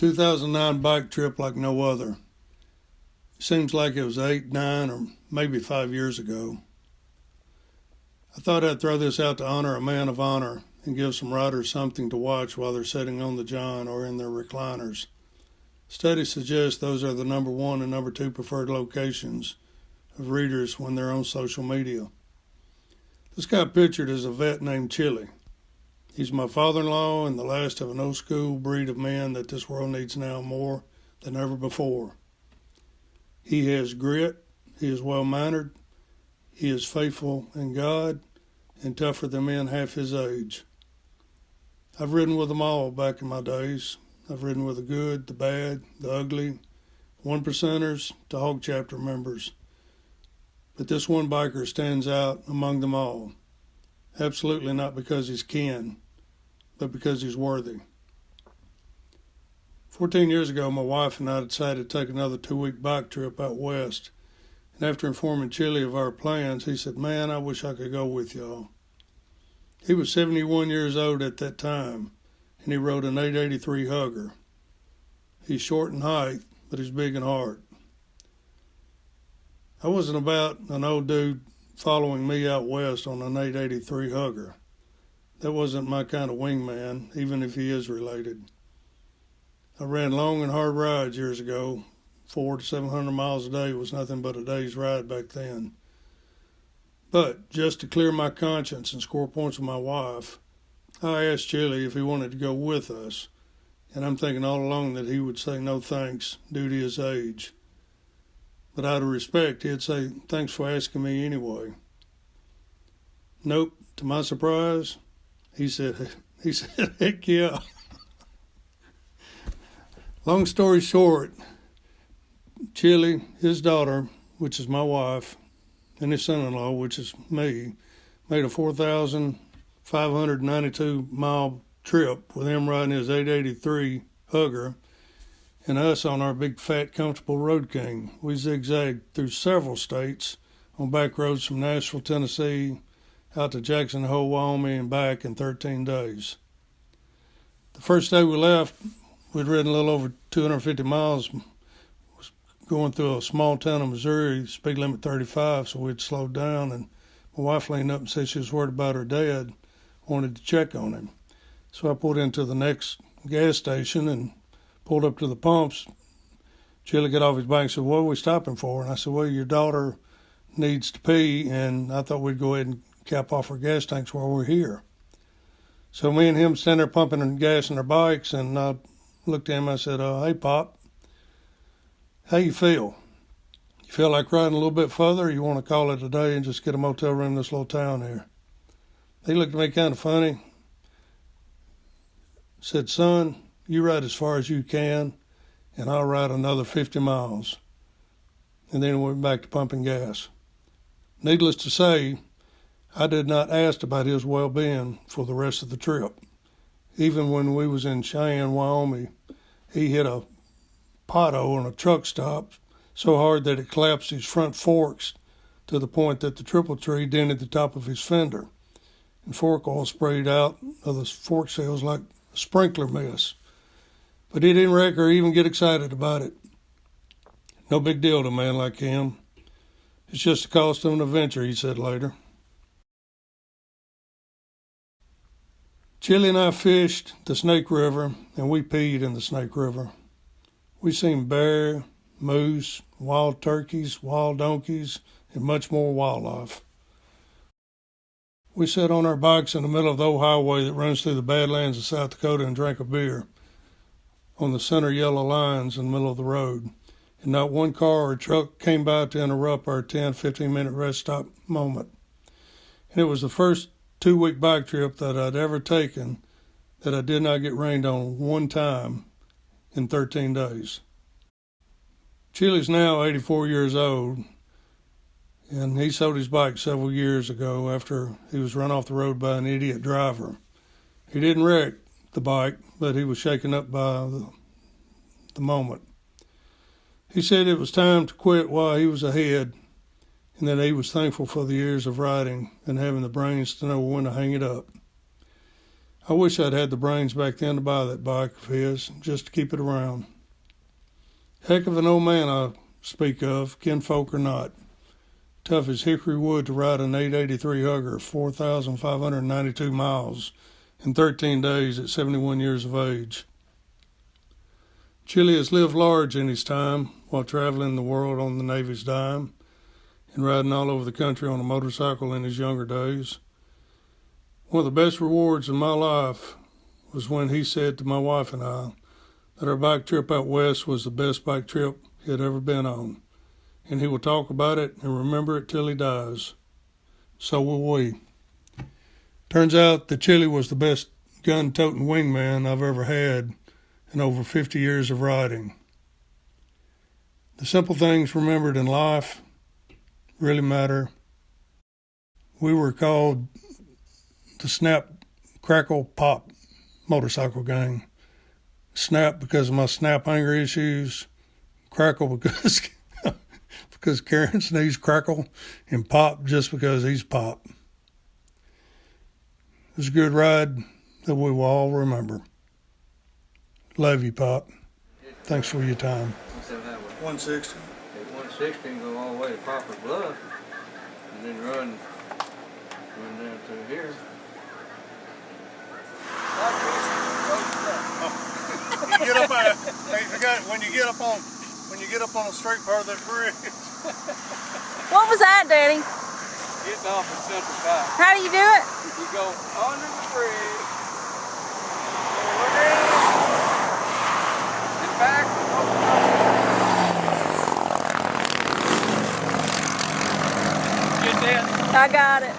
2009 bike trip like no other. Seems like it was 8, 9, or maybe 5 years ago. I thought I'd throw this out to honor a man of honor and give some riders something to watch while they're sitting on the john or in their recliners. Studies suggest those are the number 1 and number 2 preferred locations of readers when they're on social media. This guy pictured is a vet named Chilli. He's my father-in-law and the last of an old-school breed of men that this world needs now more than ever before. He has grit, he is well-mannered, he is faithful in God, and tougher than men half his age. I've ridden with them all back in my days. I've ridden with the good, the bad, the ugly, 1%ers to Hog Chapter members. But this one biker stands out among them all. Absolutely not because he's kin, but because he's worthy. 14 years ago, my wife and I decided to take another 2-week bike trip out west. And after informing Chilli of our plans, he said, "Man, I wish I could go with y'all." He was 71 years old at that time, and he rode an 883 Hugger. He's short in height, but he's big in heart. I wasn't about an old dude following me out west on an 883 Hugger. That wasn't my kind of wingman, even if he is related. I ran long and hard rides years ago. 400 to 700 miles a day was nothing but a day's ride back then. But just to clear my conscience and score points with my wife, I asked Chilli if he wanted to go with us, and I'm thinking all along that he would say no thanks due to his age. But out of respect, he'd say, "Thanks for asking me anyway." Nope, to my surprise, he said, "Heck yeah." Long story short, Chilli, his daughter, which is my wife, and his son-in-law, which is me, made a 4,592-mile trip with him riding his 883 Hugger and us on our big, fat, comfortable Road King. We zigzagged through several states on back roads from Nashville, Tennessee, out to Jackson Hole, Wyoming, and back in 13 days. The first day we left, we'd ridden a little over 250 miles, was going through a small town in Missouri, speed limit 35, so we'd slowed down, and my wife leaned up and said she was worried about her dad, wanted to check on him. So I pulled into the next gas station and pulled up to the pumps. Chilli got off his bike and said, "What are we stopping for?" And I said, "Well, your daughter needs to pee, and I thought we'd go ahead and cap off our gas tanks while we're here." So me and him stand there pumping gas in our bikes, and I looked at him and I said, "Hey, Pop, how you feel? You feel like riding a little bit further, or you want to call it a day and just get a motel room in this little town here?" He looked at me kind of funny, said, "Son, you ride as far as you can, and I'll ride another 50 miles. And then we went back to pumping gas. Needless to say, I did not ask about his well-being for the rest of the trip. Even when we was in Cheyenne, Wyoming, he hit a pothole on a truck stop so hard that it collapsed his front forks to the point that the triple tree dented the top of his fender, and fork oil sprayed out of the fork shells like a sprinkler mess. But he didn't wreck or even get excited about it. No big deal to a man like him. It's just the cost of an adventure," he said later. Chilli and I fished the Snake River, and we peed in the Snake River. We seen bear, moose, wild turkeys, wild donkeys, and much more wildlife. We sat on our bikes in the middle of the old highway that runs through the Badlands of South Dakota and drank a beer on the center yellow lines in the middle of the road, and not one car or truck came by to interrupt our 10-15-minute rest stop moment. And it was the first 2-week bike trip that I'd ever taken that I did not get rained on one time in 13 days. Chilli's now 84 years old, and he sold his bike several years ago after he was run off the road by an idiot driver. He didn't wreck the bike, but he was shaken up by the moment. He said it was time to quit while he was ahead, and that he was thankful for the years of riding and having the brains to know when to hang it up. I wish I'd had the brains back then to buy that bike of his, just to keep it around. Heck of an old man I speak of, kinfolk or not. Tough as hickory wood to ride an 883 Hugger 4,592 miles in 13 days at 71 years of age. Chilli has lived large in his time while traveling the world on the Navy's dime and riding all over the country on a motorcycle in his younger days. One of the best rewards in my life was when he said to my wife and I that our bike trip out west was the best bike trip he had ever been on, and he will talk about it and remember it till he dies. So will we. Turns out that Chilli was the best gun-toting wingman I've ever had in over 50 years of riding. The simple things remembered in life really matter. We were called the Snap, Crackle, Pop motorcycle gang. Snap because of my snap anger issues, Crackle because Karen sneezed crackle, and Pop just because he's Pop. It was a good ride that we will all remember. Love you, Pop. Thanks for your time. 160. 160 and go all the way to Poplar Bluff, and then run down through here. You get up I forgot when you get up on the straight part of that bridge. What was that, Daddy? Getting off of Central Pike. How do you do it? You go under the bridge, around, and back. Get that? I got it.